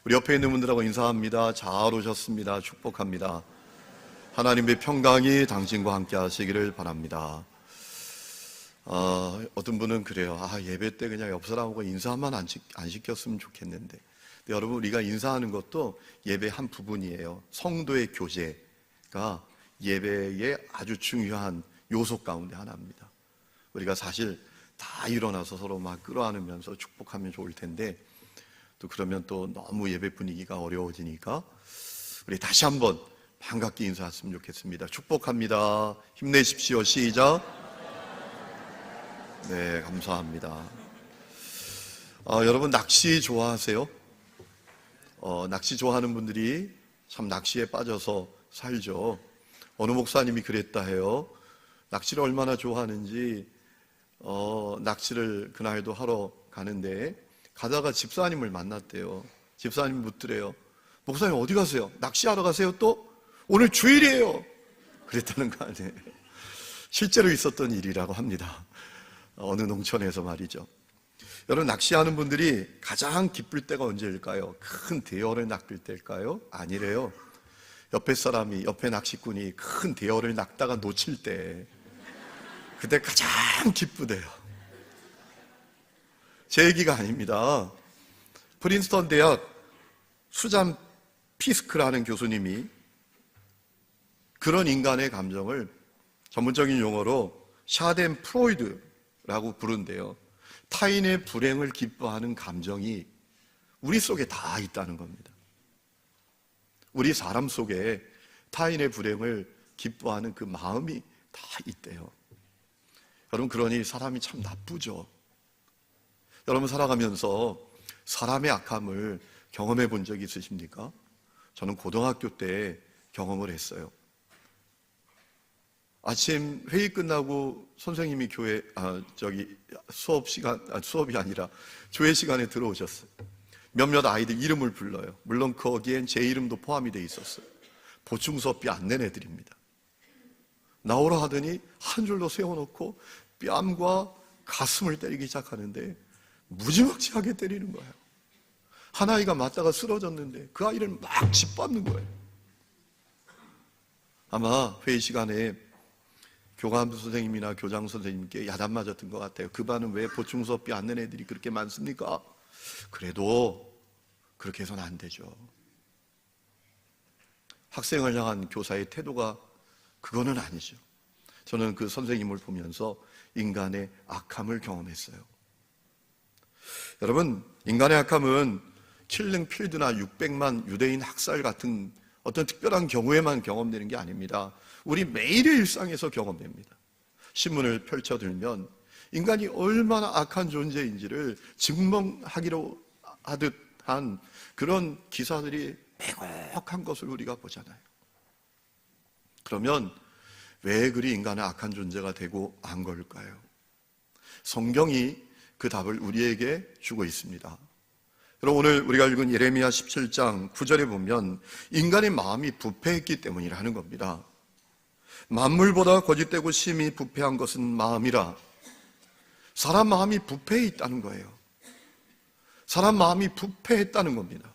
우리 옆에 있는 분들하고 인사합니다. 잘 오셨습니다. 축복합니다. 하나님의 평강이 당신과 함께 하시기를 바랍니다. 어떤 분은 그래요. 예배 때 그냥 옆 사람하고 인사만 안 시켰으면 좋겠는데. 근데 여러분, 우리가 인사하는 것도 예배의 한 부분이에요. 성도의 교제가 예배의 아주 중요한 요소 가운데 하나입니다. 우리가 사실 다 일어나서 서로 막 끌어안으면서 축복하면 좋을 텐데, 또 그러면 또 너무 예배 분위기가 어려워지니까 우리 다시 한번 반갑게 인사했으면 좋겠습니다. 축복합니다. 힘내십시오. 시작. 네, 감사합니다. 여러분, 낚시 좋아하세요? 낚시 좋아하는 분들이 참 낚시에 빠져서 살죠. 어느 목사님이 그랬다 해요. 낚시를 얼마나 좋아하는지 낚시를 그날도 하러 가는데 가다가 집사님을 만났대요. 집사님이 묻더래요. 목사님 어디 가세요? 낚시하러 가세요 또? 오늘 주일이에요. 그랬다는 거 아니에요. 실제로 있었던 일이라고 합니다. 어느 농촌에서 말이죠. 여러분, 낚시하는 분들이 가장 기쁠 때가 언제일까요? 큰 대어를 낚을 때일까요? 아니래요. 옆에 낚시꾼이 큰 대어를 낚다가 놓칠 때, 그때 가장 기쁘대요. 제 얘기가 아닙니다. 프린스턴 대학 수잔 피스크라는 교수님이 그런 인간의 감정을 전문적인 용어로 샤덴프로이드라고 부른대요. 타인의 불행을 기뻐하는 감정이 우리 속에 다 있다는 겁니다. 우리 사람 속에 타인의 불행을 기뻐하는 그 마음이 다 있대요. 여러분, 그러니 사람이 참 나쁘죠. 여러분, 살아가면서 사람의 악함을 경험해 본 적이 있으십니까? 저는 고등학교 때 경험을 했어요. 아침 회의 끝나고 선생님이 수업이 아니라 조회 시간에 들어오셨어요. 몇몇 아이들 이름을 불러요. 물론 거기엔 제 이름도 포함이 돼 있었어요. 보충 수업비 안 낸 애들입니다. 나오라 하더니 한 줄로 세워놓고 뺨과 가슴을 때리기 시작하는데 무지막지하게 때리는 거예요. 한 아이가 맞다가 쓰러졌는데 그 아이를 막 짓밟는 거예요. 아마 회의 시간에 교감 선생님이나 교장 선생님께 야단 맞았던 것 같아요. 그 반은 왜 보충 수업비 안 낸 애들이 그렇게 많습니까? 그래도 그렇게 해서는 안 되죠. 학생을 향한 교사의 태도가 그거는 아니죠. 저는 그 선생님을 보면서 인간의 악함을 경험했어요. 여러분, 인간의 악함은 킬링 필드나 600만 유대인 학살 같은 어떤 특별한 경우에만 경험되는 게 아닙니다. 우리 매일의 일상에서 경험됩니다. 신문을 펼쳐들면 인간이 얼마나 악한 존재인지를 증명하기로 하듯 한 그런 기사들이 매곡한 것을 우리가 보잖아요. 그러면 왜 그리 인간의 악한 존재가 되고 안 걸까요? 성경이 그 답을 우리에게 주고 있습니다. 여러분, 오늘 우리가 읽은 예레미야 17장 9절에 보면 인간의 마음이 부패했기 때문이라는 겁니다. 만물보다 거짓되고 심히 부패한 것은 마음이라. 사람 마음이 부패해 있다는 거예요. 사람 마음이 부패했다는 겁니다.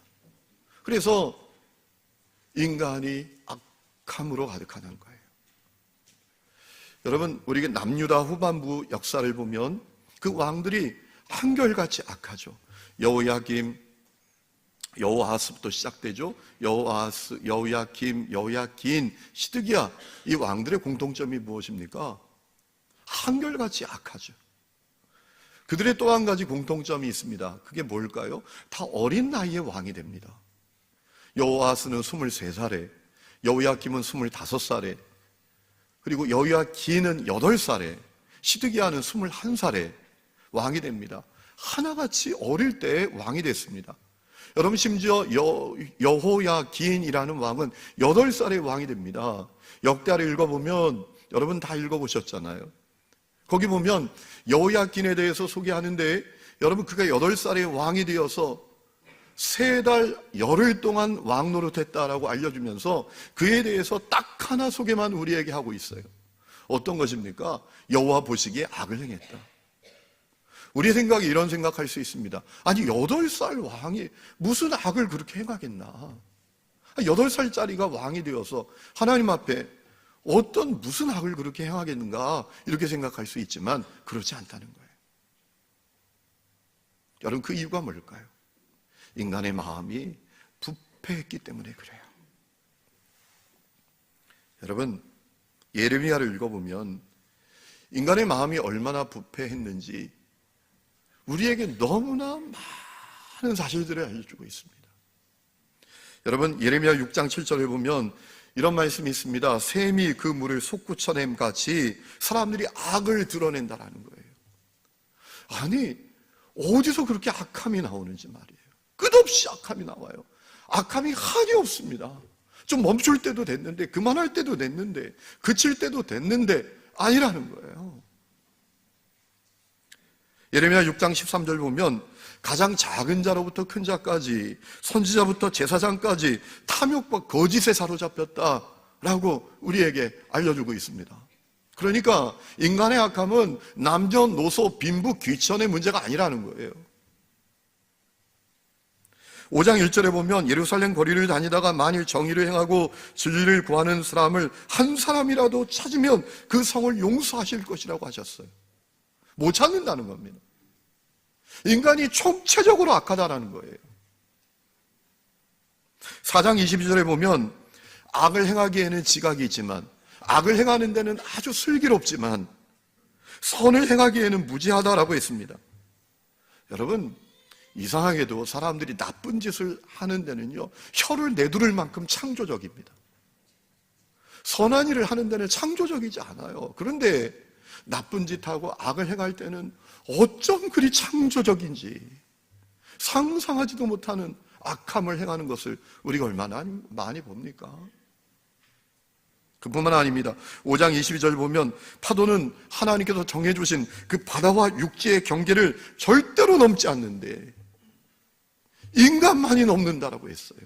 그래서 인간이 악함으로 가득하는 거예요. 여러분, 우리가 남유다 후반부 역사를 보면 그 왕들이 한결같이 악하죠. 여호야김, 여호아스부터 시작되죠. 여호아스, 여호야김, 여호야긴, 시드기야, 이 왕들의 공통점이 무엇입니까? 한결같이 악하죠. 그들의 또 한 가지 공통점이 있습니다. 그게 뭘까요? 다 어린 나이에 왕이 됩니다. 여호아스는 23살에, 여호야김은 25살에, 그리고 여호야긴은 8살에, 시드기야는 21살에 왕이 됩니다. 하나같이 어릴 때 왕이 됐습니다. 여러분, 심지어 여호야긴이라는 왕은 8살에 왕이 됩니다. 역대하를 읽어보면 여러분 다 읽어보셨잖아요. 거기 보면 여호야긴에 대해서 소개하는데 여러분, 그가 8살에 왕이 되어서 3달 열흘 동안 왕 노릇했다라고 알려주면서 그에 대해서 딱 하나 소개만 우리에게 하고 있어요. 어떤 것입니까? 여호와 보시기에 악을 행했다. 우리 생각에 이런 생각할 수 있습니다. 아니 8살 왕이 무슨 악을 그렇게 행하겠나. 8살짜리가 왕이 되어서 하나님 앞에 무슨 악을 그렇게 행하겠는가 이렇게 생각할 수 있지만 그렇지 않다는 거예요. 여러분 그 이유가 뭘까요? 인간의 마음이 부패했기 때문에 그래요. 여러분 예레미야를 읽어보면 인간의 마음이 얼마나 부패했는지 우리에게 너무나 많은 사실들을 알려주고 있습니다. 여러분 예레미야 6장 7절에 보면 이런 말씀이 있습니다. 샘이 그 물을 솟구쳐냄 같이 사람들이 악을 드러낸다라는 거예요. 아니 어디서 그렇게 악함이 나오는지 말이에요. 끝없이 악함이 나와요. 악함이 한이 없습니다. 좀 멈출 때도 됐는데, 그만할 때도 됐는데, 그칠 때도 됐는데 아니라는 거예요. 예레미야 6장 13절 보면 가장 작은 자로부터 큰 자까지, 선지자부터 제사장까지 탐욕과 거짓에 사로잡혔다라고 우리에게 알려주고 있습니다. 그러니까 인간의 악함은 남녀노소 빈부 귀천의 문제가 아니라는 거예요. 5장 1절에 보면 예루살렘 거리를 다니다가 만일 정의를 행하고 진리를 구하는 사람을 한 사람이라도 찾으면 그 성을 용서하실 것이라고 하셨어요. 못 찾는다는 겁니다. 인간이 총체적으로 악하다는 거예요. 4장 22절에 보면 악을 행하기에는 지각이 있지만, 악을 행하는 데는 아주 슬기롭지만 선을 행하기에는 무지하다라고 했습니다. 여러분 이상하게도 사람들이 나쁜 짓을 하는 데는요 혀를 내두를 만큼 창조적입니다. 선한 일을 하는 데는 창조적이지 않아요. 그런데 나쁜 짓하고 악을 행할 때는 어쩜 그리 창조적인지, 상상하지도 못하는 악함을 행하는 것을 우리가 얼마나 많이 봅니까? 그뿐만 아닙니다. 5장 22절 보면 파도는 하나님께서 정해주신 그 바다와 육지의 경계를 절대로 넘지 않는데 인간만이 넘는다라고 했어요.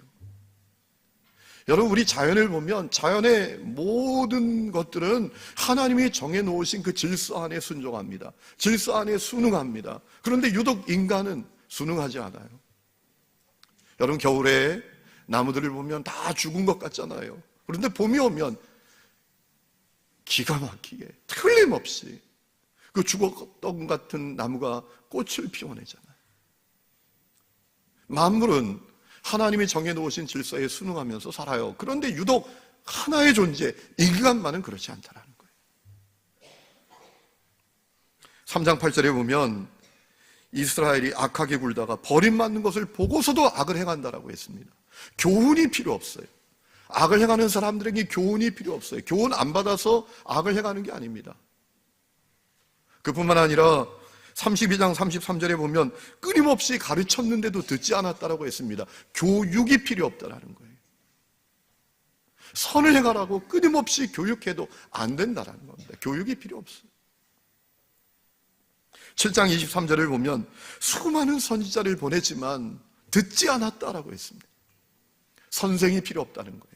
여러분 우리 자연을 보면 자연의 모든 것들은 하나님이 정해놓으신 그 질서 안에 순종합니다. 질서 안에 순응합니다. 그런데 유독 인간은 순응하지 않아요. 여러분 겨울에 나무들을 보면 다 죽은 것 같잖아요. 그런데 봄이 오면 기가 막히게 틀림없이 그 죽었던 같은 나무가 꽃을 피워내잖아요. 만물은 하나님이 정해놓으신 질서에 순응하면서 살아요. 그런데 유독 하나의 존재, 인간만은 그렇지 않다는 거예요. 3장 8절에 보면 이스라엘이 악하게 굴다가 버림받는 것을 보고서도 악을 행한다라고 했습니다. 교훈이 필요 없어요. 악을 행하는 사람들에게 교훈이 필요 없어요. 교훈 안 받아서 악을 행하는 게 아닙니다. 그뿐만 아니라 32장 33절에 보면 끊임없이 가르쳤는데도 듣지 않았다라고 했습니다. 교육이 필요 없다라는 거예요. 선을 행하라고 끊임없이 교육해도 안 된다라는 겁니다. 교육이 필요 없어요. 7장 23절을 보면 수많은 선지자를 보냈지만 듣지 않았다라고 했습니다. 선생이 필요 없다는 거예요.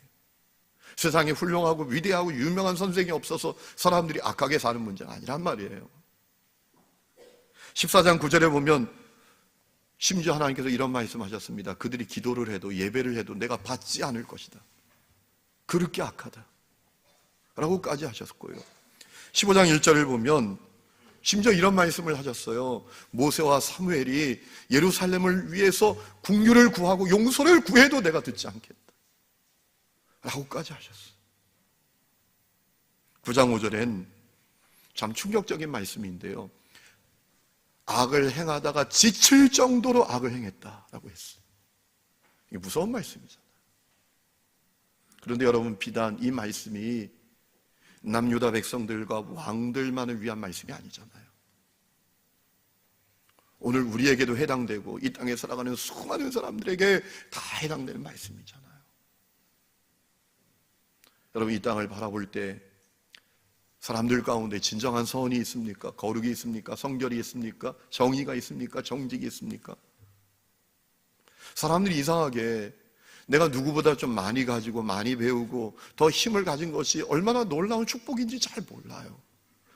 세상에 훌륭하고 위대하고 유명한 선생이 없어서 사람들이 악하게 사는 문제가 아니란 말이에요. 14장 9절에 보면 심지어 하나님께서 이런 말씀하셨습니다. 그들이 기도를 해도 예배를 해도 내가 받지 않을 것이다. 그렇게 악하다 라고까지 하셨고요. 15장 1절을 보면 심지어 이런 말씀을 하셨어요. 모세와 사무엘이 예루살렘을 위해서 국류를 구하고 용서를 구해도 내가 듣지 않겠다 라고까지 하셨어요. 9장 5절엔 참 충격적인 말씀인데요. 악을 행하다가 지칠 정도로 악을 행했다라고 했어요. 이게 무서운 말씀이잖아요. 그런데 여러분 비단 이 말씀이 남유다 백성들과 왕들만을 위한 말씀이 아니잖아요. 오늘 우리에게도 해당되고 이 땅에 살아가는 수많은 사람들에게 다 해당되는 말씀이잖아요. 여러분 이 땅을 바라볼 때 사람들 가운데 진정한 선이 있습니까? 거룩이 있습니까? 성결이 있습니까? 정의가 있습니까? 정직이 있습니까? 사람들이 이상하게 내가 누구보다 좀 많이 가지고 많이 배우고 더 힘을 가진 것이 얼마나 놀라운 축복인지 잘 몰라요.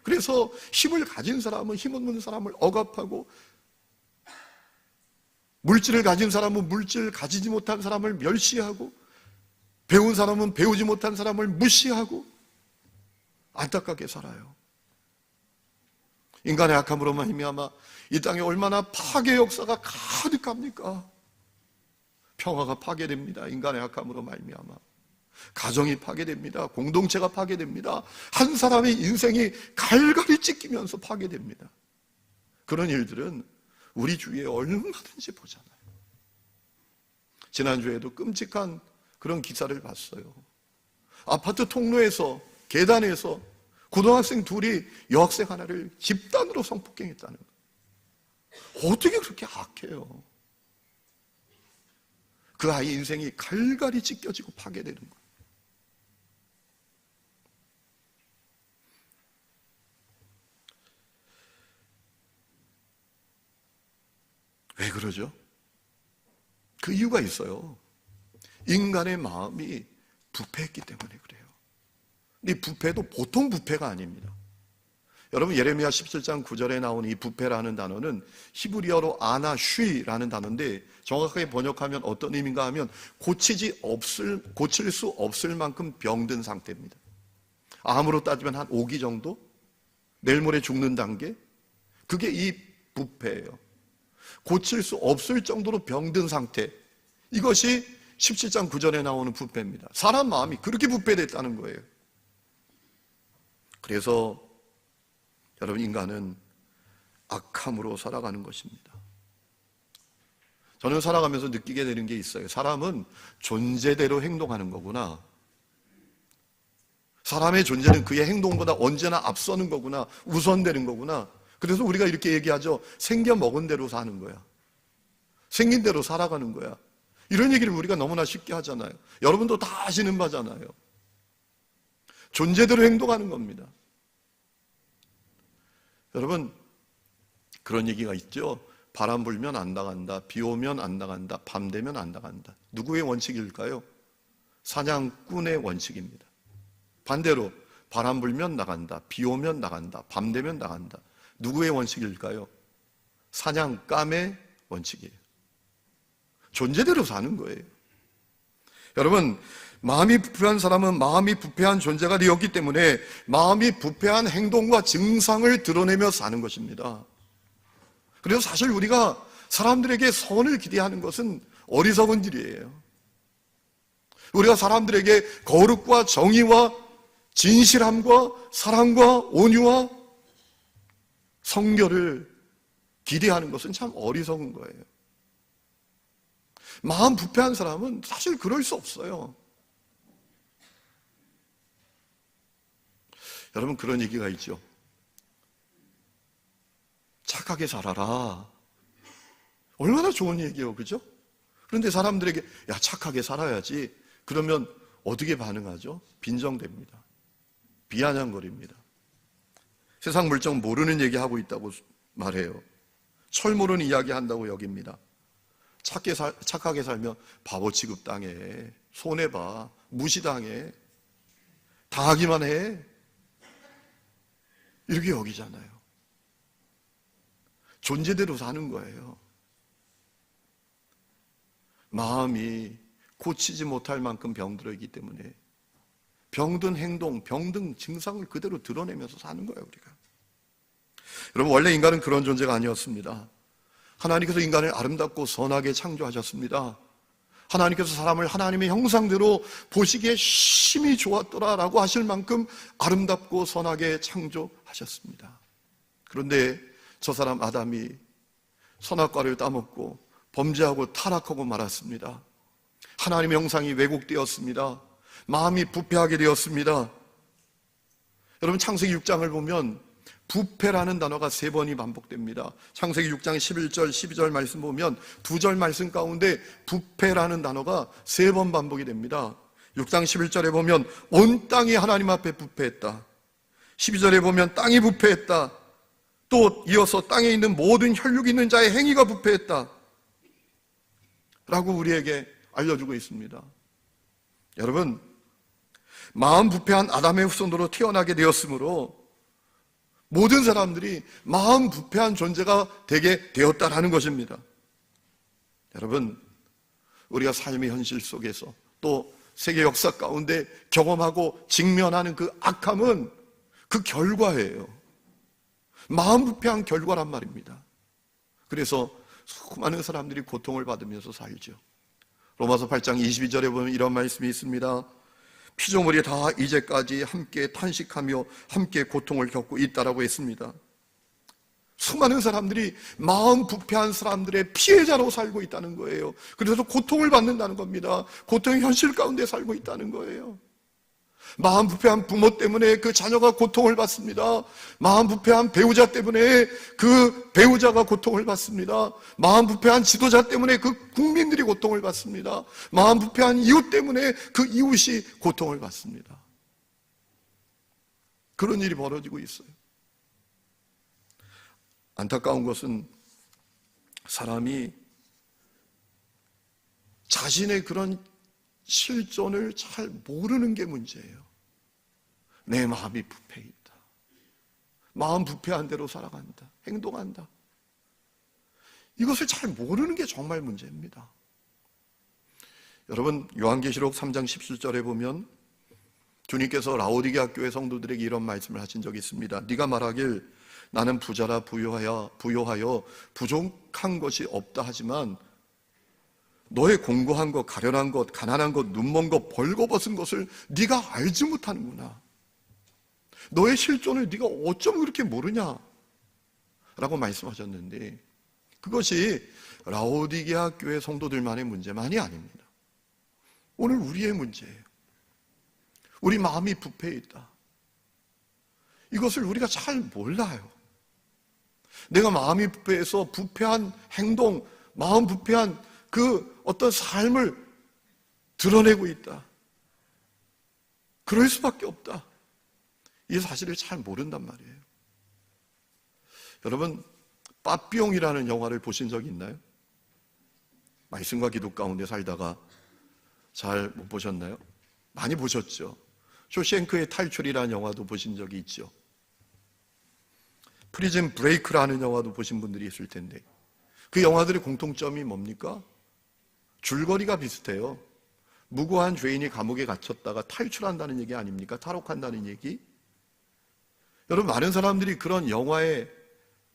그래서 힘을 가진 사람은 힘없는 사람을 억압하고 물질을 가진 사람은 물질을 가지지 못한 사람을 멸시하고, 배운 사람은 배우지 못한 사람을 무시하고 안타깝게 살아요. 인간의 악함으로 말미암아 이 땅에 얼마나 파괴 역사가 가득합니까? 평화가 파괴됩니다. 인간의 악함으로 말미암아 가정이 파괴됩니다. 공동체가 파괴됩니다. 한 사람의 인생이 갈갈이 찢기면서 파괴됩니다. 그런 일들은 우리 주위에 얼마든지 보잖아요. 지난주에도 끔찍한 그런 기사를 봤어요. 아파트 통로에서, 계단에서 고등학생 둘이 여학생 하나를 집단으로 성폭행했다는 거예요. 어떻게 그렇게 악해요? 그 아이 인생이 갈갈이 찢겨지고 파괴되는 거예요. 왜 그러죠? 그 이유가 있어요. 인간의 마음이 부패했기 때문에 그래요. 이 부패도 보통 부패가 아닙니다. 여러분, 예레미야 17장 9절에 나온 이 부패라는 단어는 히브리어로 아나쉬라는 단어인데, 정확하게 번역하면 어떤 의미인가 하면 고칠 수 없을 만큼 병든 상태입니다. 암으로 따지면 한 5기 정도? 내일 모레 죽는 단계? 그게 이 부패예요. 고칠 수 없을 정도로 병든 상태, 이것이 17장 9절에 나오는 부패입니다. 사람 마음이 그렇게 부패됐다는 거예요. 그래서 여러분, 인간은 악함으로 살아가는 것입니다. 저는 살아가면서 느끼게 되는 게 있어요. 사람은 존재대로 행동하는 거구나. 사람의 존재는 그의 행동보다 언제나 앞서는 거구나. 우선되는 거구나. 그래서 우리가 이렇게 얘기하죠. 생겨 먹은 대로 사는 거야. 생긴 대로 살아가는 거야. 이런 얘기를 우리가 너무나 쉽게 하잖아요. 여러분도 다 아시는 바잖아요. 존재대로 행동하는 겁니다. 여러분, 그런 얘기가 있죠. 바람 불면 안 나간다. 비 오면 안 나간다. 밤 되면 안 나간다. 누구의 원칙일까요? 사냥꾼의 원칙입니다. 반대로 바람 불면 나간다. 비 오면 나간다. 밤 되면 나간다. 누구의 원칙일까요? 사냥감의 원칙이에요. 존재대로 사는 거예요. 여러분, 마음이 부패한 사람은 마음이 부패한 존재가 되었기 때문에 마음이 부패한 행동과 증상을 드러내며 사는 것입니다. 그래서 사실 우리가 사람들에게 선을 기대하는 것은 어리석은 일이에요. 우리가 사람들에게 거룩과 정의와 진실함과 사랑과 온유와 성결을 기대하는 것은 참 어리석은 거예요. 마음 부패한 사람은 사실 그럴 수 없어요. 여러분, 그런 얘기가 있죠. 착하게 살아라. 얼마나 좋은 얘기예요, 그죠? 그런데 사람들에게 야, 착하게 살아야지. 그러면 어떻게 반응하죠? 빈정됩니다. 비아냥거립니다. 세상 물정 모르는 얘기하고 있다고 말해요. 철 모르는 이야기 한다고 여깁니다. 착하게 살면 바보 취급당해. 손해봐. 무시당해. 당하기만 해. 이렇게 여기잖아요. 존재대로 사는 거예요. 마음이 고치지 못할 만큼 병들어 있기 때문에 병든 행동, 병든 증상을 그대로 드러내면서 사는 거예요, 우리가. 여러분, 원래 인간은 그런 존재가 아니었습니다. 하나님께서 인간을 아름답고 선하게 창조하셨습니다. 하나님께서 사람을 하나님의 형상대로 보시기에 심히 좋았더라라고 하실 만큼 아름답고 선하게 창조하셨습니다. 그런데 저 사람 아담이 선악과를 따먹고 범죄하고 타락하고 말았습니다. 하나님의 형상이 왜곡되었습니다. 마음이 부패하게 되었습니다. 여러분, 창세기 6장을 보면 부패라는 단어가 3번이 반복됩니다. 창세기 6장 11절, 12절 말씀 보면 2절 말씀 가운데 부패라는 단어가 3번 반복이 됩니다. 6장 11절에 보면 온 땅이 하나님 앞에 부패했다. 12절에 보면 땅이 부패했다. 또 이어서 땅에 있는 모든 혈육 있는 자의 행위가 부패했다 라고 우리에게 알려주고 있습니다. 여러분, 마음 부패한 아담의 후손으로 태어나게 되었으므로 모든 사람들이 마음 부패한 존재가 되게 되었다라는 것입니다. 여러분, 우리가 삶의 현실 속에서 또 세계 역사 가운데 경험하고 직면하는 그 악함은 그 결과예요. 마음 부패한 결과란 말입니다. 그래서 수많은 사람들이 고통을 받으면서 살죠. 로마서 8장 22절에 보면 이런 말씀이 있습니다. 피조물이 다 이제까지 함께 탄식하며 함께 고통을 겪고 있다라고 했습니다. 수많은 사람들이 마음 부패한 사람들의 피해자로 살고 있다는 거예요. 그래서 고통을 받는다는 겁니다. 고통의 현실 가운데 살고 있다는 거예요. 마음 부패한 부모 때문에 그 자녀가 고통을 받습니다. 마음 부패한 배우자 때문에 그 배우자가 고통을 받습니다. 마음 부패한 지도자 때문에 그 국민들이 고통을 받습니다. 마음 부패한 이웃 때문에 그 이웃이 고통을 받습니다. 그런 일이 벌어지고 있어요. 안타까운 것은 사람이 자신의 그런 실존을 잘 모르는 게 문제예요. 내 마음이 부패해 있다. 마음 부패한 대로 살아간다. 행동한다. 이것을 잘 모르는 게 정말 문제입니다. 여러분, 요한계시록 3장 17절에 보면 주님께서 라오디게아 교회 성도들에게 이런 말씀을 하신 적이 있습니다. 네가 말하길 나는 부자라 부요하여 부족한 것이 없다 하지만 너의 공고한 것, 가련한 것, 가난한 것, 눈먼 것, 벌거벗은 것을 네가 알지 못하는구나. 너의 실존을 네가 어쩜 그렇게 모르냐? 라고 말씀하셨는데 그것이 라오디게아 교회 성도들만의 문제만이 아닙니다. 오늘 우리의 문제예요. 우리 마음이 부패해 있다. 이것을 우리가 잘 몰라요. 내가 마음이 부패해서 부패한 행동, 마음 부패한 그 어떤 삶을 드러내고 있다. 그럴 수밖에 없다. 이 사실을 잘 모른단 말이에요. 여러분, 빠삐용이라는 영화를 보신 적이 있나요? 말씀과 기도 가운데 살다가 잘 못 보셨나요? 많이 보셨죠? 쇼생크의 탈출이라는 영화도 보신 적이 있죠. 프리즌 브레이크라는 영화도 보신 분들이 있을 텐데 그 영화들의 공통점이 뭡니까? 줄거리가 비슷해요. 무고한 죄인이 감옥에 갇혔다가 탈출한다는 얘기 아닙니까? 탈옥한다는 얘기. 여러분, 많은 사람들이 그런 영화에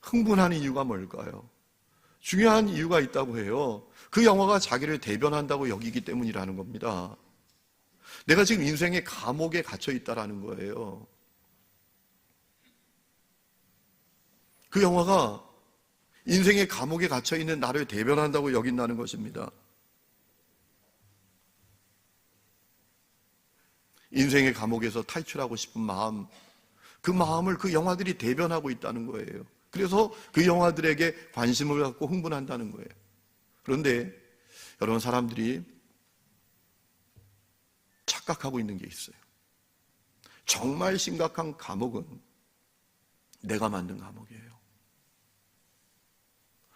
흥분하는 이유가 뭘까요? 중요한 이유가 있다고 해요. 그 영화가 자기를 대변한다고 여기기 때문이라는 겁니다. 내가 지금 인생의 감옥에 갇혀 있다라는 거예요. 그 영화가 인생의 감옥에 갇혀 있는 나를 대변한다고 여긴다는 것입니다. 인생의 감옥에서 탈출하고 싶은 마음, 그 마음을 그 영화들이 대변하고 있다는 거예요. 그래서 그 영화들에게 관심을 갖고 흥분한다는 거예요. 그런데 여러분, 사람들이 착각하고 있는 게 있어요. 정말 심각한 감옥은 내가 만든 감옥이에요.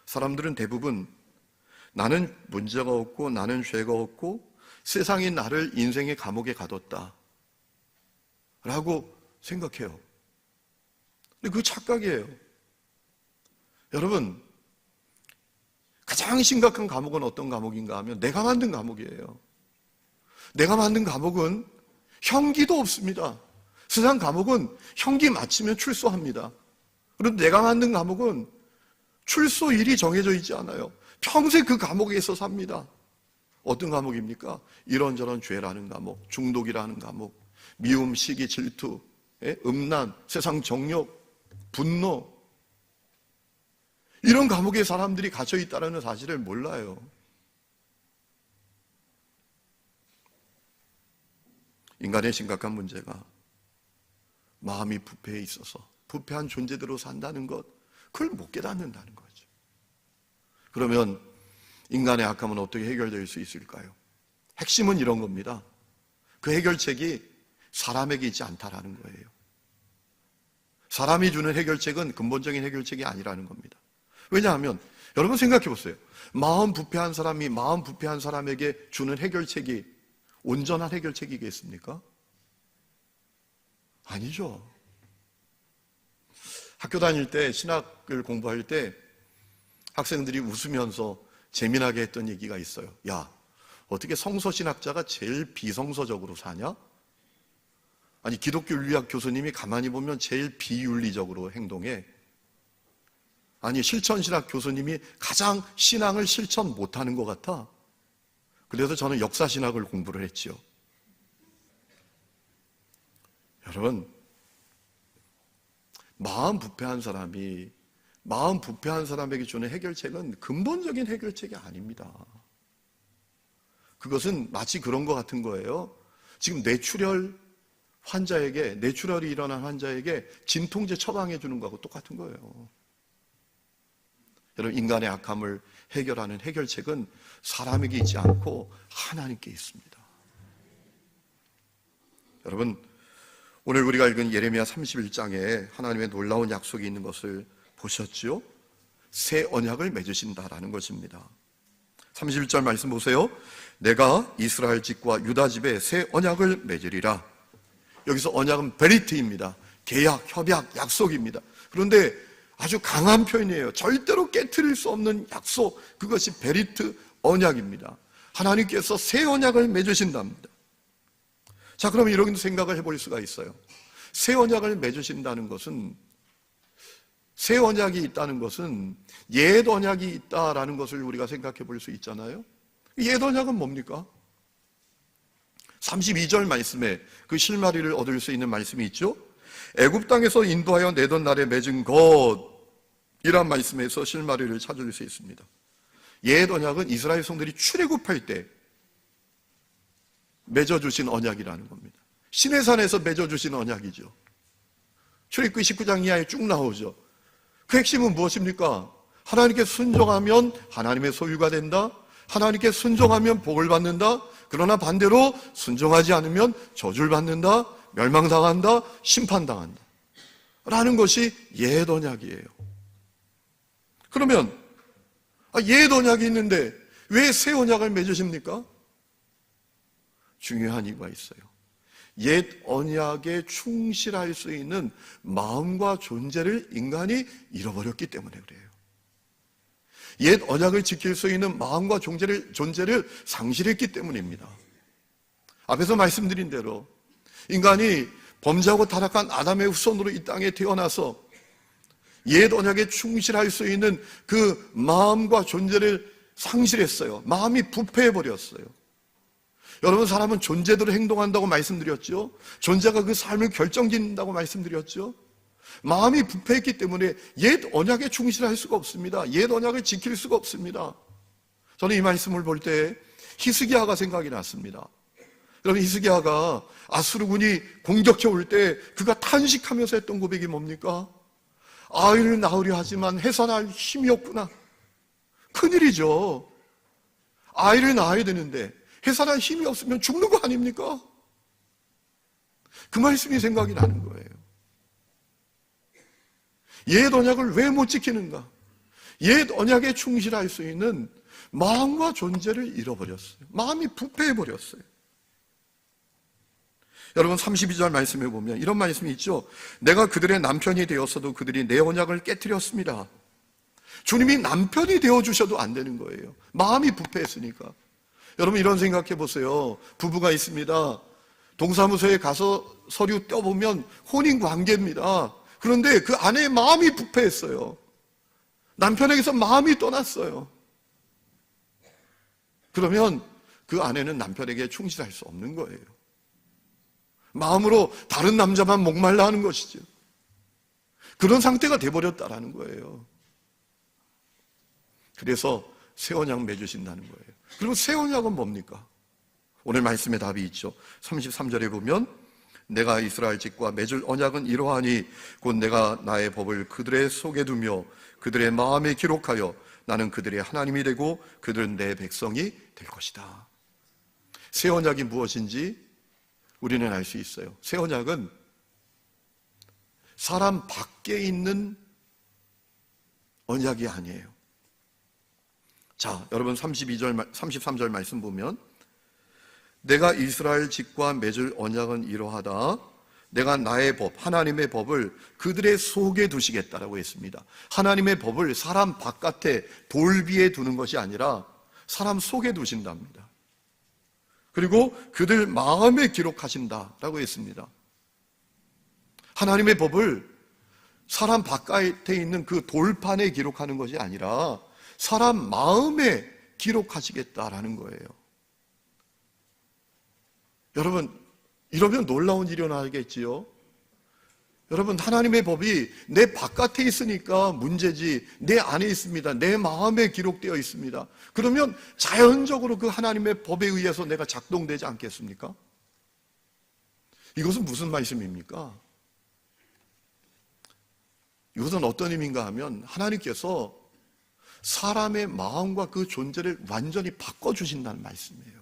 사람들은 대부분 나는 문제가 없고 나는 죄가 없고 세상이 나를 인생의 감옥에 가뒀다 라고 생각해요. 근데 그 착각이에요. 여러분, 가장 심각한 감옥은 어떤 감옥인가 하면 내가 만든 감옥이에요. 내가 만든 감옥은 형기도 없습니다. 세상 감옥은 형기 마치면 출소합니다. 그런데 내가 만든 감옥은 출소일이 정해져 있지 않아요. 평생 그 감옥에서 삽니다. 어떤 감옥입니까? 이런저런 죄라는 감옥, 중독이라는 감옥, 미움, 시기, 질투, 음란, 세상 정욕, 분노, 이런 감옥에 사람들이 갇혀 있다는 사실을 몰라요. 인간의 심각한 문제가 마음이 부패해 있어서 부패한 존재대로 산다는 것, 그걸 못 깨닫는다는 거죠. 그러면 인간의 악함은 어떻게 해결될 수 있을까요? 핵심은 이런 겁니다. 그 해결책이 사람에게 있지 않다라는 거예요. 사람이 주는 해결책은 근본적인 해결책이 아니라는 겁니다. 왜냐하면 여러분 생각해 보세요. 마음 부패한 사람이 마음 부패한 사람에게 주는 해결책이 온전한 해결책이겠습니까? 아니죠. 학교 다닐 때 신학을 공부할 때 학생들이 웃으면서 재미나게 했던 얘기가 있어요. 야, 어떻게 성서신학자가 제일 비성서적으로 사냐? 아니, 기독교 윤리학 교수님이 가만히 보면 제일 비윤리적으로 행동해. 아니, 실천신학 교수님이 가장 신앙을 실천 못하는 것 같아. 그래서 저는 역사신학을 공부를 했지요. 여러분, 마음 부패한 사람에게 주는 해결책은 근본적인 해결책이 아닙니다. 그것은 마치 그런 것 같은 거예요. 지금 뇌출혈이 일어난 환자에게 진통제 처방해 주는 거하고 똑같은 거예요. 여러분, 인간의 악함을 해결하는 해결책은 사람에게 있지 않고 하나님께 있습니다. 여러분, 오늘 우리가 읽은 예레미야 31장에 하나님의 놀라운 약속이 있는 것을 보셨죠? 새 언약을 맺으신다라는 것입니다. 31절 말씀 보세요. 내가 이스라엘 집과 유다 집에 새 언약을 맺으리라. 여기서 언약은 베리트입니다. 계약, 협약, 약속입니다. 그런데 아주 강한 표현이에요. 절대로 깨트릴 수 없는 약속, 그것이 베리트 언약입니다. 하나님께서 새 언약을 맺으신답니다. 자, 그럼 이런 생각을 해볼 수가 있어요. 새 언약을 맺으신다는 것은, 새 언약이 있다는 것은 옛 언약이 있다라는 것을 우리가 생각해 볼 수 있잖아요. 옛 언약은 뭡니까? 32절 말씀에 그 실마리를 얻을 수 있는 말씀이 있죠. 애굽 땅에서 인도하여 내던 날에 맺은 것이란 말씀에서 실마리를 찾을 수 있습니다. 옛 언약은 이스라엘 성들이 출애굽할 때 맺어주신 언약이라는 겁니다. 시내산에서 맺어주신 언약이죠. 출애굽기 19장 이하에 쭉 나오죠. 그 핵심은 무엇입니까? 하나님께 순종하면 하나님의 소유가 된다. 하나님께 순종하면 복을 받는다. 그러나 반대로 순종하지 않으면 저주를 받는다. 멸망당한다. 심판당한다. 라는 것이 옛 언약이에요. 그러면 옛 언약이 있는데 왜 새 언약을 맺으십니까? 중요한 이유가 있어요. 옛 언약에 충실할 수 있는 마음과 존재를 인간이 잃어버렸기 때문에 그래요. 옛 언약을 지킬 수 있는 마음과 존재를 상실했기 때문입니다. 앞에서 말씀드린 대로 인간이 범죄하고 타락한 아담의 후손으로 이 땅에 태어나서 옛 언약에 충실할 수 있는 그 마음과 존재를 상실했어요. 마음이 부패해버렸어요. 여러분, 사람은 존재대로 행동한다고 말씀드렸죠. 존재가 그 삶을 결정짓는다고 말씀드렸죠. 마음이 부패했기 때문에 옛 언약에 충실할 수가 없습니다. 옛 언약을 지킬 수가 없습니다. 저는 이 말씀을 볼 때 히스기야가 생각이 났습니다. 여러분, 히스기야가 아수르군이 공격해 올 때 그가 탄식하면서 했던 고백이 뭡니까? 아이를 낳으려 하지만 해산할 힘이 없구나. 큰일이죠. 아이를 낳아야 되는데 해산할 힘이 없으면 죽는 거 아닙니까? 그 말씀이 생각이 나는 거예요. 옛 언약을 왜 못 지키는가? 옛 언약에 충실할 수 있는 마음과 존재를 잃어버렸어요. 마음이 부패해버렸어요. 여러분, 32절 말씀에 보면 이런 말씀이 있죠. 내가 그들의 남편이 되었어도 그들이 내 언약을 깨트렸습니다. 주님이 남편이 되어주셔도 안 되는 거예요. 마음이 부패했으니까. 여러분, 이런 생각해 보세요. 부부가 있습니다. 동사무소에 가서 서류 떼어보면 혼인관계입니다. 그런데 그 아내의 마음이 부패했어요. 남편에게서 마음이 떠났어요. 그러면 그 아내는 남편에게 충실할 수 없는 거예요. 마음으로 다른 남자만 목말라 하는 것이죠. 그런 상태가 돼버렸다라는 거예요. 그래서 새 언약 맺으신다는 거예요. 그리고 새 언약은 뭡니까? 오늘 말씀의 답이 있죠. 33절에 보면 내가 이스라엘 집과 맺을 언약은 이러하니 곧 내가 나의 법을 그들의 속에 두며 그들의 마음에 기록하여 나는 그들의 하나님이 되고 그들은 내 백성이 될 것이다. 새 언약이 무엇인지 우리는 알 수 있어요. 새 언약은 사람 밖에 있는 언약이 아니에요. 자, 여러분 33절 말씀 보면 내가 이스라엘 집과 맺을 언약은 이러하다. 내가 나의 법, 하나님의 법을 그들의 속에 두시겠다라고 했습니다. 하나님의 법을 사람 바깥에 돌비에 두는 것이 아니라 사람 속에 두신답니다. 그리고 그들 마음에 기록하신다라고 했습니다. 하나님의 법을 사람 바깥에 있는 그 돌판에 기록하는 것이 아니라 사람 마음에 기록하시겠다라는 거예요. 여러분, 이러면 놀라운 일이 일어나겠지요. 여러분, 하나님의 법이 내 바깥에 있으니까 문제지 내 안에 있습니다. 내 마음에 기록되어 있습니다. 그러면 자연적으로 그 하나님의 법에 의해서 내가 작동되지 않겠습니까? 이것은 무슨 말씀입니까? 이것은 어떤 의미인가 하면 하나님께서 사람의 마음과 그 존재를 완전히 바꿔주신다는 말씀이에요.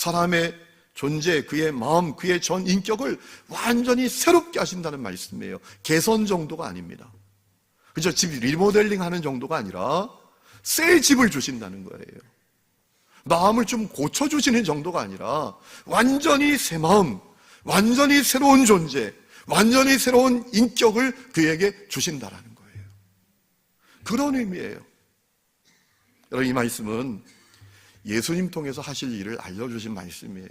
사람의 존재, 그의 마음, 그의 전 인격을 완전히 새롭게 하신다는 말씀이에요. 개선 정도가 아닙니다. 그죠? 집 리모델링 하는 정도가 아니라 새 집을 주신다는 거예요. 마음을 좀 고쳐주시는 정도가 아니라 완전히 새 마음, 완전히 새로운 존재, 완전히 새로운 인격을 그에게 주신다라는 거예요. 그런 의미예요. 여러분, 이 말씀은 예수님 통해서 하실 일을 알려주신 말씀이에요.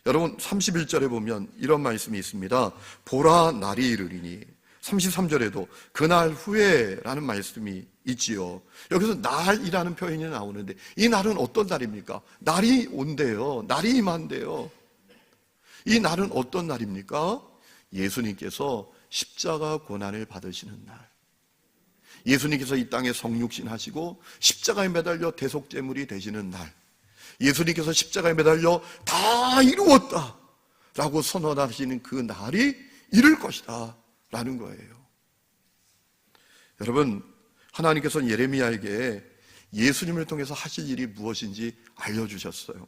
여러분, 31절에 보면 이런 말씀이 있습니다. 보라, 날이 이르리니. 33절에도 그날 후에라는 말씀이 있지요. 여기서 날이라는 표현이 나오는데 이 날은 어떤 날입니까? 날이 온대요. 날이 임한대요. 이 날은 어떤 날입니까? 예수님께서 십자가 고난을 받으시는 날. 예수님께서 이 땅에 성육신 하시고 십자가에 매달려 대속제물이 되시는 날. 예수님께서 십자가에 매달려 다 이루었다 라고 선언하시는 그 날이 이를 것이다 라는 거예요. 여러분, 하나님께서는 예레미야에게 예수님을 통해서 하실 일이 무엇인지 알려주셨어요.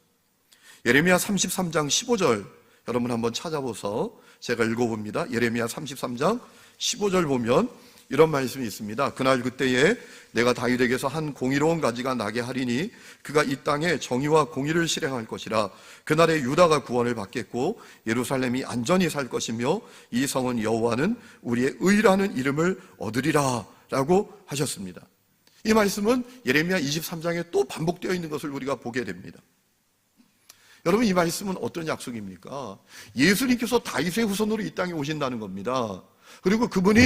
예레미야 33장 15절 여러분 한번 찾아보서 제가 읽어봅니다. 예레미야 33장 15절 보면 이런 말씀이 있습니다. 그날 그때에 내가 다윗에게서 한 공의로운 가지가 나게 하리니 그가 이 땅에 정의와 공의를 실행할 것이라. 그날에 유다가 구원을 받겠고 예루살렘이 안전히 살 것이며 이 성은 여호와는 우리의 의라는 이름을 얻으리라 라고 하셨습니다. 이 말씀은 예레미야 23장에 또 반복되어 있는 것을 우리가 보게 됩니다. 여러분, 이 말씀은 어떤 약속입니까? 예수님께서 다윗의 후손으로 이 땅에 오신다는 겁니다. 그리고 그분이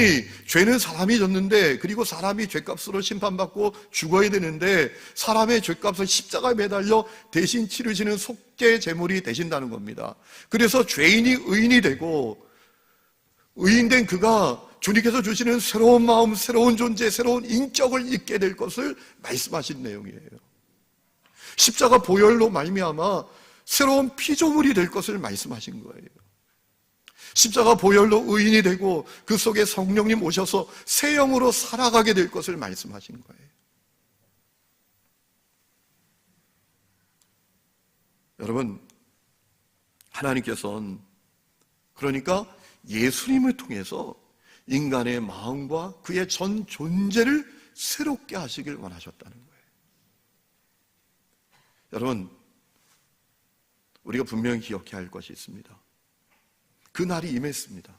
죄는 사람이 졌는데, 그리고 사람이 죄값으로 심판받고 죽어야 되는데 사람의 죄값을 십자가에 매달려 대신 치르시는 속죄 제물이 되신다는 겁니다. 그래서 죄인이 의인이 되고 의인된 그가 주님께서 주시는 새로운 마음, 새로운 존재, 새로운 인격을 잊게 될 것을 말씀하신 내용이에요. 십자가 보혈로 말미암아 새로운 피조물이 될 것을 말씀하신 거예요. 십자가 보혈로 의인이 되고 그 속에 성령님 오셔서 새 영으로 살아가게 될 것을 말씀하신 거예요. 여러분, 하나님께서는 그러니까 예수님을 통해서 인간의 마음과 그의 전 존재를 새롭게 하시길 원하셨다는 거예요. 여러분, 우리가 분명히 기억해야 할 것이 있습니다. 그 날이 임했습니다.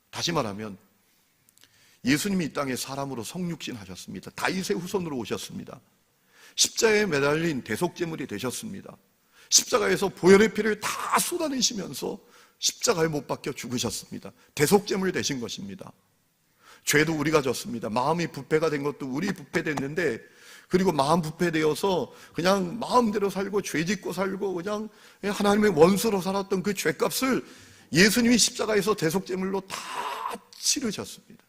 다시 말하면 예수님이 이 땅에 사람으로 성육신 하셨습니다. 다윗의 후손으로 오셨습니다. 십자가에 매달린 대속제물이 되셨습니다. 십자가에서 보혈의 피를 다 쏟아내시면서 십자가에 못 박혀 죽으셨습니다. 대속제물 되신 것입니다. 죄도 우리가 졌습니다. 마음이 부패가 된 것도 우리 부패됐는데, 그리고 마음 부패되어서 그냥 마음대로 살고 죄 짓고 살고 그냥 하나님의 원수로 살았던 그 죄값을 예수님이 십자가에서 대속제물로 다 치르셨습니다.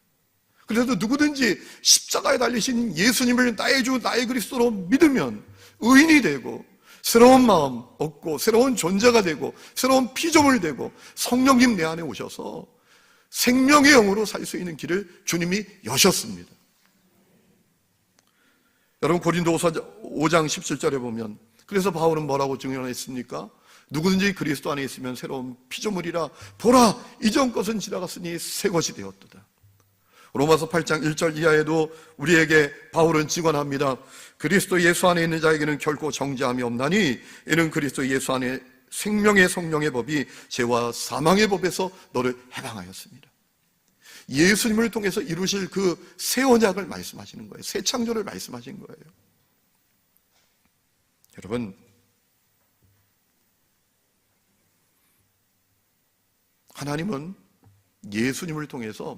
그래서 누구든지 십자가에 달리신 예수님을 나의 주 나의 그리스도로 믿으면 의인이 되고 새로운 마음 얻고 새로운 존재가 되고 새로운 피조물 되고 성령님 내 안에 오셔서 생명의 영으로 살 수 있는 길을 주님이 여셨습니다. 여러분, 고린도후서 5장 17절에 보면 그래서 바울은 뭐라고 증언했습니까? 누구든지 그리스도 안에 있으면 새로운 피조물이라. 보라, 이전 것은 지나갔으니 새 것이 되었도다. 로마서 8장 1절 이하에도 우리에게 바울은 증언합니다. 그리스도 예수 안에 있는 자에게는 결코 정죄함이 없나니 이는 그리스도 예수 안에 생명의 성령의 법이 죄와 사망의 법에서 너를 해방하였습니다. 예수님을 통해서 이루실 그 새 언약을 말씀하시는 거예요. 새 창조를 말씀하신 거예요. 여러분, 하나님은 예수님을 통해서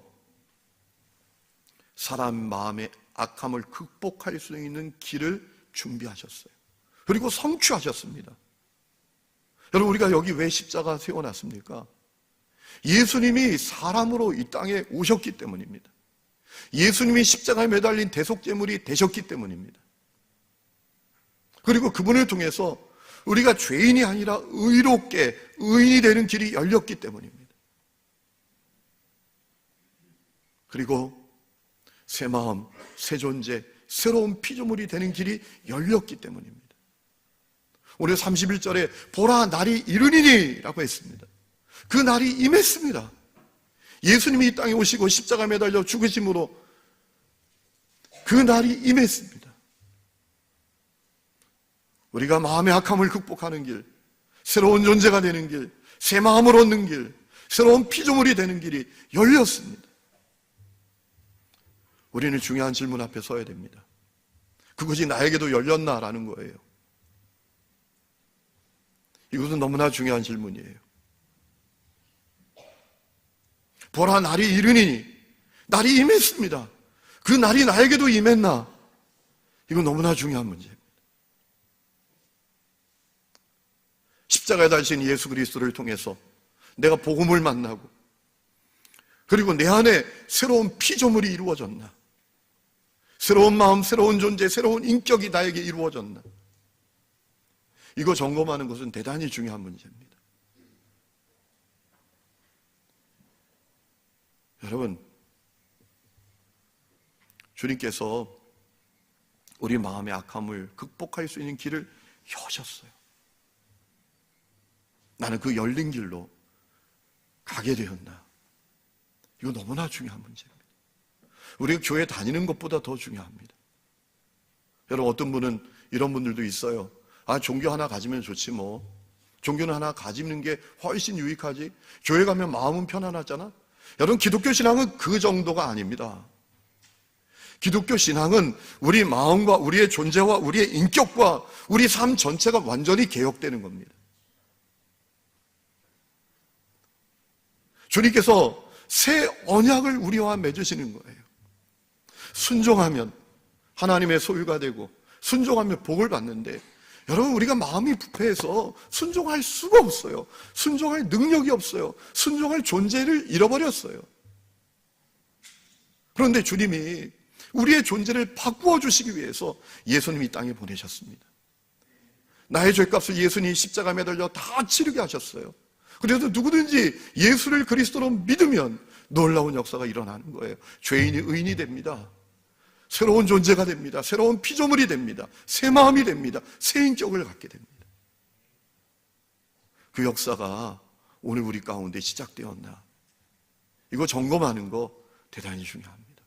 사람 마음의 악함을 극복할 수 있는 길을 준비하셨어요. 그리고 성취하셨습니다. 여러분, 우리가 여기 왜 십자가 세워놨습니까? 예수님이 사람으로 이 땅에 오셨기 때문입니다. 예수님이 십자가에 매달린 대속제물이 되셨기 때문입니다. 그리고 그분을 통해서 우리가 죄인이 아니라 의롭게 의인이 되는 길이 열렸기 때문입니다. 그리고 새 마음, 새 존재, 새로운 피조물이 되는 길이 열렸기 때문입니다. 오늘 31절에 보라 날이 이르니니 라고 했습니다. 그 날이 임했습니다. 예수님이 이 땅에 오시고 십자가에 매달려 죽으심으로 그 날이 임했습니다. 우리가 마음의 악함을 극복하는 길, 새로운 존재가 되는 길, 새 마음을 얻는 길, 새로운 피조물이 되는 길이 열렸습니다. 우리는 중요한 질문 앞에 서야 됩니다. 그것이 나에게도 열렸나라는 거예요. 이것은 너무나 중요한 질문이에요. 보라 날이 이르니니, 날이 임했습니다. 그 날이 나에게도 임했나? 이건 너무나 중요한 문제입니다. 십자가에 달린 예수 그리스도를 통해서 내가 복음을 만나고 그리고 내 안에 새로운 피조물이 이루어졌나? 새로운 마음, 새로운 존재, 새로운 인격이 나에게 이루어졌나? 이거 점검하는 것은 대단히 중요한 문제입니다. 여러분, 주님께서 우리 마음의 악함을 극복할 수 있는 길을 여셨어요. 나는 그 열린 길로 가게 되었나? 이거 너무나 중요한 문제입니다. 우리가 교회 다니는 것보다 더 중요합니다. 여러분, 어떤 분은 이런 분들도 있어요. 아, 종교 하나 가지면 좋지 뭐. 종교는 하나 가지는 게 훨씬 유익하지. 교회 가면 마음은 편안하잖아. 여러분, 기독교 신앙은 그 정도가 아닙니다. 기독교 신앙은 우리 마음과 우리의 존재와 우리의 인격과 우리 삶 전체가 완전히 개혁되는 겁니다. 주님께서 새 언약을 우리와 맺으시는 거예요. 순종하면 하나님의 소유가 되고 순종하면 복을 받는데, 여러분, 우리가 마음이 부패해서 순종할 수가 없어요. 순종할 능력이 없어요. 순종할 존재를 잃어버렸어요. 그런데 주님이 우리의 존재를 바꾸어 주시기 위해서 예수님이 이 땅에 보내셨습니다. 나의 죄값을 예수님이 십자가에 매달려 다 치르게 하셨어요. 그래서 누구든지 예수를 그리스도로 믿으면 놀라운 역사가 일어나는 거예요. 죄인이 의인이 됩니다. 새로운 존재가 됩니다. 새로운 피조물이 됩니다. 새 마음이 됩니다. 새 인격을 갖게 됩니다. 그 역사가 오늘 우리 가운데 시작되었나? 이거 점검하는 거 대단히 중요합니다.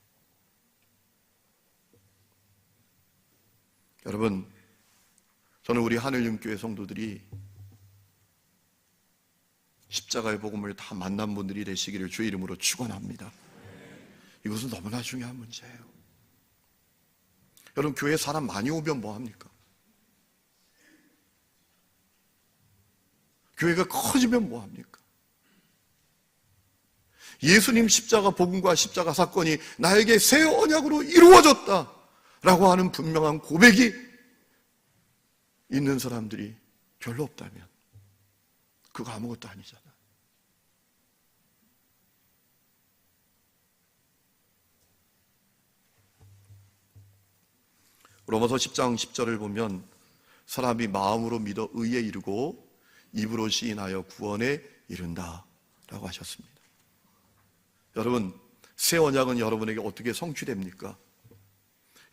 여러분, 저는 우리 하늘영교회 성도들이 십자가의 복음을 다 만난 분들이 되시기를 주의 이름으로 축원합니다. 이것은 너무나 중요한 문제예요. 여러분, 교회 사람 많이 오면 뭐합니까? 교회가 커지면 뭐합니까? 예수님 십자가 복음과 십자가 사건이 나에게 새 언약으로 이루어졌다라고 하는 분명한 고백이 있는 사람들이 별로 없다면 그거 아무것도 아니잖아. 로마서 10장 10절을 보면 사람이 마음으로 믿어 의에 이르고 입으로 시인하여 구원에 이른다 라고 하셨습니다. 여러분, 새 언약은 여러분에게 어떻게 성취됩니까?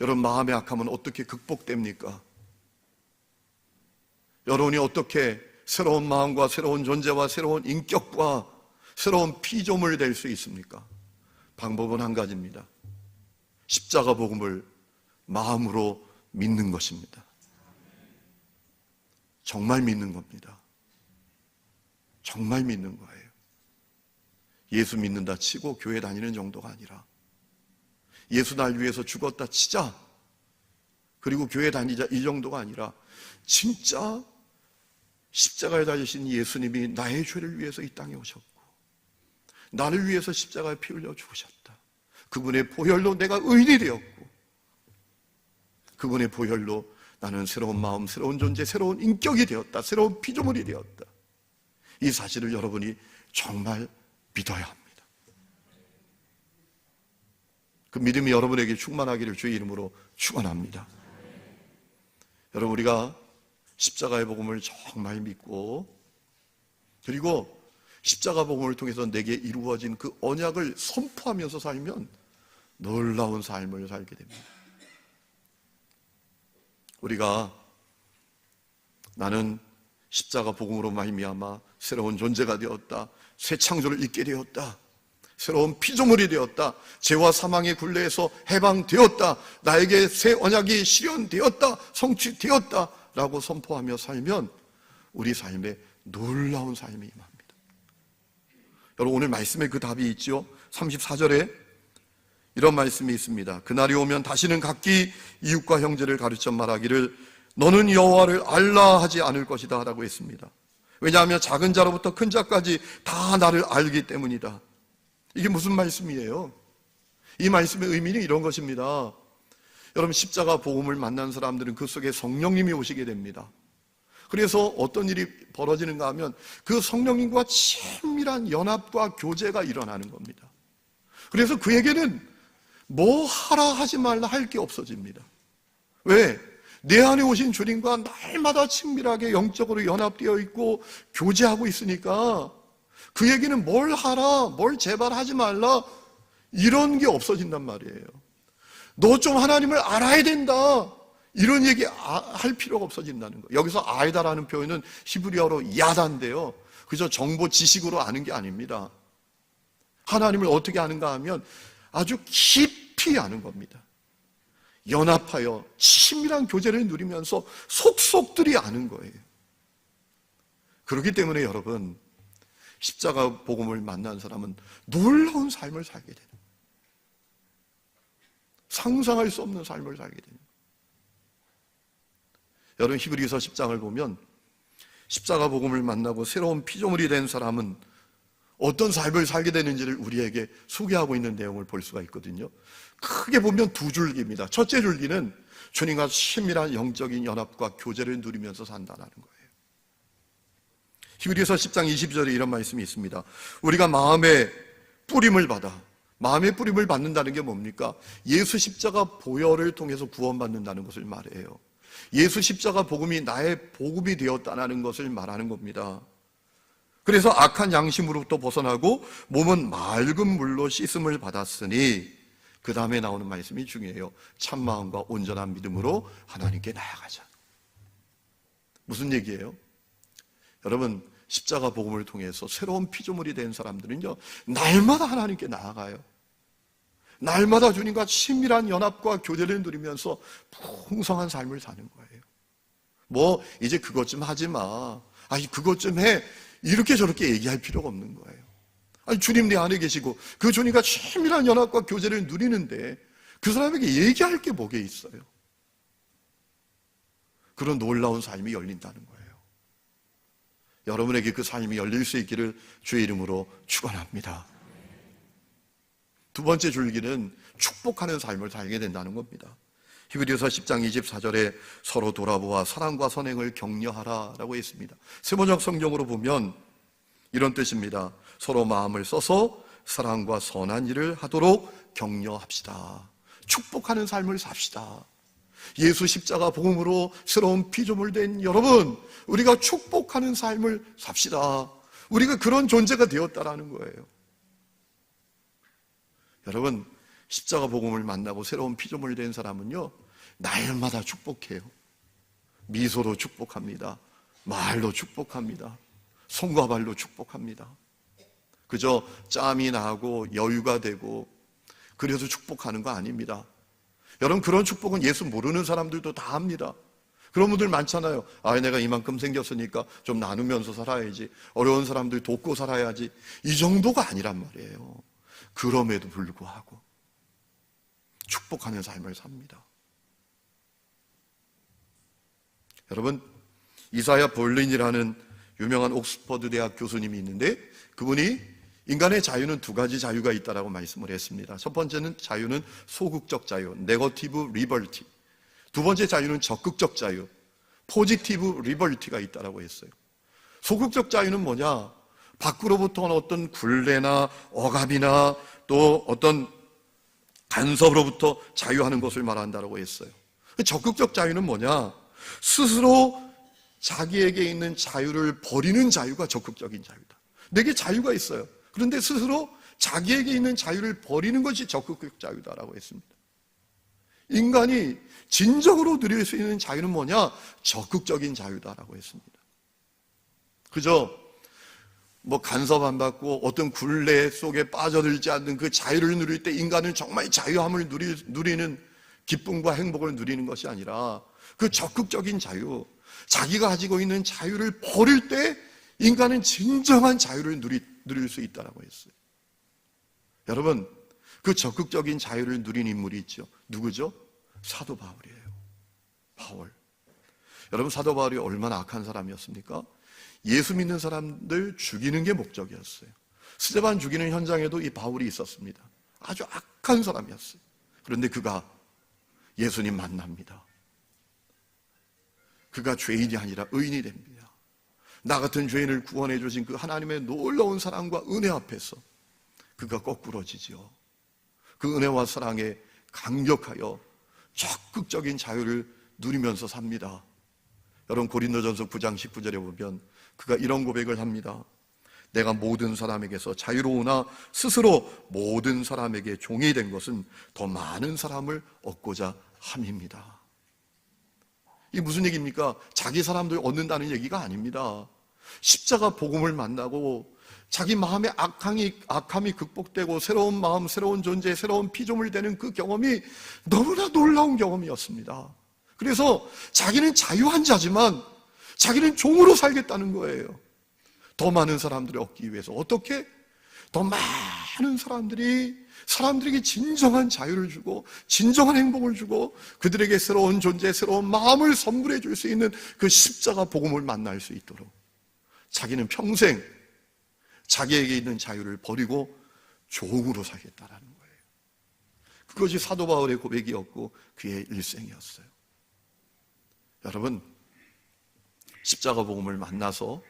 여러분, 마음의 악함은 어떻게 극복됩니까? 여러분이 어떻게 새로운 마음과 새로운 존재와 새로운 인격과 새로운 피조물이 될 수 있습니까? 방법은 한 가지입니다. 십자가 복음을 마음으로 믿는 것입니다. 정말 믿는 겁니다. 정말 믿는 거예요. 예수 믿는다 치고 교회 다니는 정도가 아니라, 예수 날 위해서 죽었다 치자 그리고 교회 다니자 이 정도가 아니라, 진짜 십자가에 달리신 예수님이 나의 죄를 위해서 이 땅에 오셨고 나를 위해서 십자가에 피 흘려 죽으셨다. 그분의 보혈로 내가 의인이 되었고 그분의 보혈로 나는 새로운 마음, 새로운 존재, 새로운 인격이 되었다. 새로운 피조물이 되었다. 이 사실을 여러분이 정말 믿어야 합니다. 그 믿음이 여러분에게 충만하기를 주의 이름으로 축원합니다. 여러분, 우리가 십자가의 복음을 정말 믿고, 그리고 십자가 복음을 통해서 내게 이루어진 그 언약을 선포하면서 살면 놀라운 삶을 살게 됩니다. 우리가 나는 십자가 복음으로 말미암아 새로운 존재가 되었다, 새 창조를 잊게 되었다, 새로운 피조물이 되었다, 죄와 사망의 굴레에서 해방되었다, 나에게 새 언약이 실현되었다, 성취되었다 라고 선포하며 살면 우리 삶에 놀라운 삶이 임합니다. 여러분, 오늘 말씀에 그 답이 있죠. 34절에 이런 말씀이 있습니다. 그날이 오면 다시는 각기 이웃과 형제를 가르쳐 말하기를 너는 여호와를 알라 하지 않을 것이다 라고 했습니다. 왜냐하면 작은 자로부터 큰 자까지 다 나를 알기 때문이다. 이게 무슨 말씀이에요? 이 말씀의 의미는 이런 것입니다. 여러분, 십자가 복음을 만난 사람들은 그 속에 성령님이 오시게 됩니다. 그래서 어떤 일이 벌어지는가 하면 그 성령님과 친밀한 연합과 교제가 일어나는 겁니다. 그래서 그에게는 뭐 하라 하지 말라 할 게 없어집니다. 왜? 내 안에 오신 주님과 날마다 친밀하게 영적으로 연합되어 있고 교제하고 있으니까 그에게는 뭘 하라, 뭘 제발 하지 말라 이런 게 없어진단 말이에요. 너 좀 하나님을 알아야 된다, 이런 얘기 할 필요가 없어진다는 거예요. 여기서 알다라는 표현은 히브리어로 야다인데요, 그저 정보 지식으로 아는 게 아닙니다. 하나님을 어떻게 아는가 하면 아주 깊이 아는 겁니다. 연합하여 친밀한 교제를 누리면서 속속들이 아는 거예요. 그렇기 때문에 여러분, 십자가 복음을 만난 사람은 놀라운 삶을 살게 되는 거예요. 상상할 수 없는 삶을 살게 되는 거예요. 여러분, 히브리서 10장을 보면 십자가 복음을 만나고 새로운 피조물이 된 사람은 어떤 삶을 살게 되는지를 우리에게 소개하고 있는 내용을 볼 수가 있거든요. 크게 보면 두 줄기입니다. 첫째 줄기는 주님과 친밀한 영적인 연합과 교제를 누리면서 산다는 거예요. 히브리서 10장 20절에 이런 말씀이 있습니다. 우리가 마음의 뿌림을 받는다는 게 뭡니까? 예수 십자가 보혈을 통해서 구원받는다는 것을 말해요. 예수 십자가 복음이 나의 복음이 되었다는 것을 말하는 겁니다. 그래서 악한 양심으로부터 벗어나고 몸은 맑은 물로 씻음을 받았으니, 그 다음에 나오는 말씀이 중요해요. 참마음과 온전한 믿음으로 하나님께 나아가자. 무슨 얘기예요? 여러분, 십자가 복음을 통해서 새로운 피조물이 된 사람들은요, 날마다 하나님께 나아가요. 날마다 주님과 친밀한 연합과 교제를 누리면서 풍성한 삶을 사는 거예요. 뭐 이제 그것 좀 하지 마, 아니 그것 좀 해, 이렇게 저렇게 얘기할 필요가 없는 거예요. 아니, 주님 내 안에 계시고 그 주님과 친밀한 연합과 교제를 누리는데 그 사람에게 얘기할 게 뭐게 있어요? 그런 놀라운 삶이 열린다는 거예요. 여러분에게 그 삶이 열릴 수 있기를 주의 이름으로 축원합니다. 두 번째 줄기는 축복하는 삶을 살게 된다는 겁니다. 히브리서 10장 24절에 서로 돌아보아 사랑과 선행을 격려하라 라고 했습니다. 세번역 성경으로 보면 이런 뜻입니다. 서로 마음을 써서 사랑과 선한 일을 하도록 격려합시다. 축복하는 삶을 삽시다. 예수 십자가 복음으로 새로운 피조물 된 여러분, 우리가 축복하는 삶을 삽시다. 우리가 그런 존재가 되었다라는 거예요. 여러분, 십자가 복음을 만나고 새로운 피조물 된 사람은요, 날마다 축복해요. 미소로 축복합니다. 말로 축복합니다. 손과 발로 축복합니다. 그저 짬이 나고 여유가 되고 그래서 축복하는 거 아닙니다. 여러분, 그런 축복은 예수 모르는 사람들도 다 합니다. 그런 분들 많잖아요. 내가 이만큼 생겼으니까 좀 나누면서 살아야지, 어려운 사람들 돕고 살아야지, 이 정도가 아니란 말이에요. 그럼에도 불구하고 축복하는 삶을 삽니다. 여러분, 이사야 볼린이라는 유명한 옥스퍼드 대학 교수님이 있는데, 그분이 인간의 자유는 두 가지 자유가 있다라고 말씀을 했습니다. 첫 번째는 자유는 소극적 자유, 네거티브 리버티. 두 번째 자유는 적극적 자유, 포지티브 리버티가 있다라고 했어요. 소극적 자유는 뭐냐? 밖으로부터 어떤 굴레나 억압이나 또 어떤 간섭으로부터 자유하는 것을 말한다라고 했어요. 적극적 자유는 뭐냐? 스스로 자기에게 있는 자유를 버리는 자유가 적극적인 자유다. 내게 자유가 있어요. 그런데 스스로 자기에게 있는 자유를 버리는 것이 적극적 자유다라고 했습니다. 인간이 진정으로 누릴 수 있는 자유는 뭐냐? 적극적인 자유다라고 했습니다. 그저 간섭 안 받고 어떤 굴레 속에 빠져들지 않는 그 자유를 누릴 때 인간은 정말 자유함을 누리는 기쁨과 행복을 누리는 것이 아니라, 그 적극적인 자유, 자기가 가지고 있는 자유를 버릴 때 인간은 진정한 자유를 누릴 수 있다라고 했어요. 여러분, 그 적극적인 자유를 누린 인물이 있죠. 누구죠? 사도 바울이에요. 바울. 여러분, 사도 바울이 얼마나 악한 사람이었습니까? 예수 믿는 사람들 죽이는 게 목적이었어요. 스데반 죽이는 현장에도 이 바울이 있었습니다. 아주 악한 사람이었어요. 그런데 그가 예수님 만납니다. 그가 죄인이 아니라 의인이 됩니다. 나 같은 죄인을 구원해 주신 그 하나님의 놀라운 사랑과 은혜 앞에서 그가 거꾸러지지요. 그 은혜와 사랑에 감격하여 적극적인 자유를 누리면서 삽니다. 여러분, 고린도전서 9장 19절에 보면 그가 이런 고백을 합니다. 내가 모든 사람에게서 자유로우나 스스로 모든 사람에게 종이 된 것은 더 많은 사람을 얻고자 함입니다. 이게 무슨 얘기입니까? 자기 사람들 얻는다는 얘기가 아닙니다. 십자가 복음을 만나고 자기 마음의 악함이 극복되고 새로운 마음, 새로운 존재, 새로운 피조물 되는 그 경험이 너무나 놀라운 경험이었습니다. 그래서 자기는 자유한 자지만 자기는 종으로 살겠다는 거예요. 더 많은 사람들을 얻기 위해서. 어떻게? 더 많은 사람들에게 진정한 자유를 주고 진정한 행복을 주고 그들에게 새로운 존재, 새로운 마음을 선물해 줄 수 있는 그 십자가 복음을 만날 수 있도록 자기는 평생 자기에게 있는 자유를 버리고 종으로 살겠다라는 거예요. 그것이 사도 바울의 고백이었고 그의 일생이었어요. 여러분, 십자가 복음을 만나서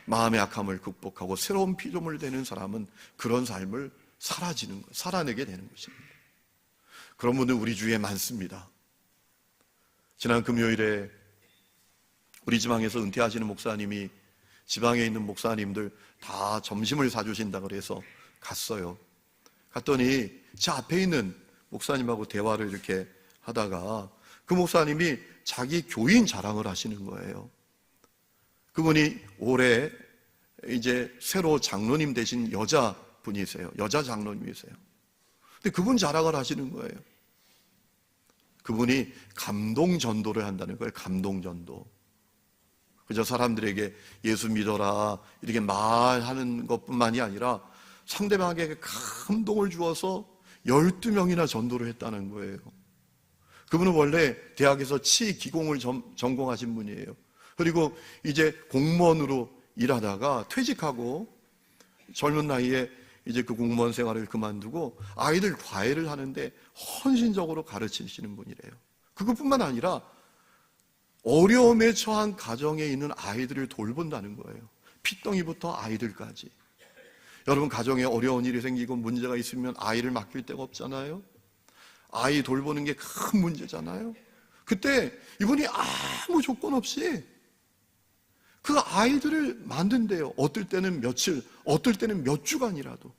마음의 악함을 극복하고 새로운 피조물 되는 사람은 그런 삶을 살아내게 되는 것입니다. 그런 분들 우리 주위에 많습니다. 지난 금요일에 우리 지방에서 은퇴하시는 목사님이 지방에 있는 목사님들 다 점심을 사주신다 그래서 갔어요. 갔더니 제 앞에 있는 목사님하고 대화를 이렇게 하다가 그 목사님이 자기 교인 자랑을 하시는 거예요. 그분이 올해 이제 새로 장로님 되신 여자분이세요. 여자 장로님이세요. 근데 그분 자랑을 하시는 거예요. 그분이 감동 전도를 한다는 거예요. 감동 전도. 그저 사람들에게 예수 믿어라 이렇게 말하는 것뿐만이 아니라 상대방에게 감동을 주어서 12명이나 전도를 했다는 거예요. 그분은 원래 대학에서 치기공을 전공하신 분이에요. 그리고 이제 공무원으로 일하다가 퇴직하고 젊은 나이에 이제 그 공무원 생활을 그만두고 아이들 과외를 하는데 헌신적으로 가르치시는 분이래요. 그것뿐만 아니라 어려움에 처한 가정에 있는 아이들을 돌본다는 거예요. 핏덩이부터 아이들까지. 여러분, 가정에 어려운 일이 생기고 문제가 있으면 아이를 맡길 데가 없잖아요. 아이 돌보는 게 큰 문제잖아요. 그때 이분이 아무 조건 없이 그 아이들을 만든대요. 어떨 때는 며칠, 어떨 때는 몇 주간이라도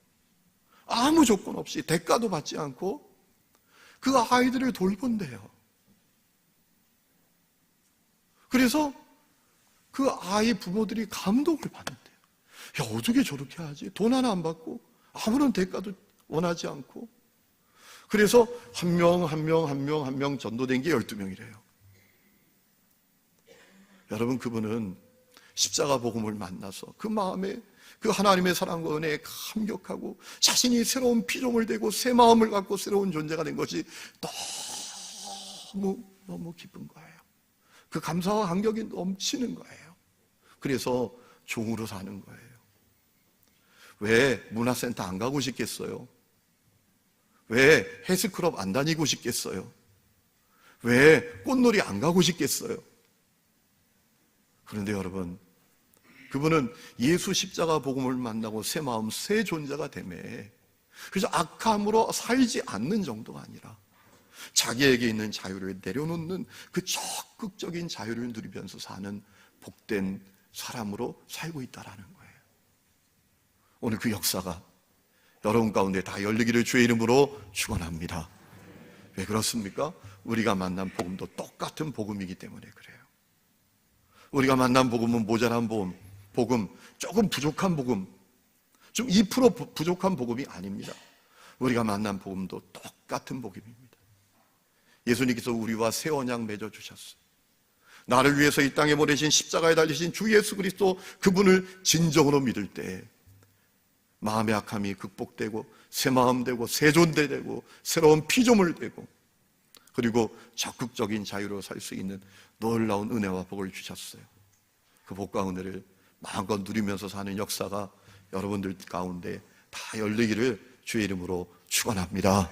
아무 조건 없이 대가도 받지 않고 그 아이들을 돌본대요. 그래서 그 아이 부모들이 감동을 받는대요. 야, 어떻게 저렇게 하지? 돈 하나 안 받고 아무런 대가도 원하지 않고 그래서 한 명 전도된 게 12명이래요. 여러분, 그분은 십자가 복음을 만나서 그 마음에 그 하나님의 사랑과 은혜에 감격하고 자신이 새로운 피조물 되고 새 마음을 갖고 새로운 존재가 된 것이 너무 기쁜 거예요. 그 감사와 감격이 넘치는 거예요. 그래서 종으로 사는 거예요. 왜 문화센터 안 가고 싶겠어요? 왜 헬스클럽 안 다니고 싶겠어요? 왜 꽃놀이 안 가고 싶겠어요? 그런데 여러분, 그분은 예수 십자가 복음을 만나고 새 마음, 새 존재가 되매, 그래서 악함으로 살지 않는 정도가 아니라 자기에게 있는 자유를 내려놓는 그 적극적인 자유를 누리면서 사는 복된 사람으로 살고 있다라는 거예요. 오늘 그 역사가 여러분 가운데 다 열리기를 주의 이름으로 축원합니다. 왜 그렇습니까? 우리가 만난 복음도 똑같은 복음이기 때문에 그래요. 우리가 만난 복음은 모자란 복음, 조금 부족한 복음, 좀 2% 부족한 복음이 아닙니다. 우리가 만난 복음도 똑같은 복음입니다. 예수님께서 우리와 새 언약 맺어주셨어요. 나를 위해서 이 땅에 보내신 십자가에 달리신 주 예수 그리스도, 그분을 진정으로 믿을 때 마음의 악함이 극복되고 새 마음 되고 새 존재 되고 새로운 피조물 되고, 그리고 적극적인 자유로 살 수 있는 놀라운 은혜와 복을 주셨어요. 그 복과 은혜를 마음껏 누리면서 사는 역사가 여러분들 가운데 다 열리기를 주의 이름으로 축원합니다.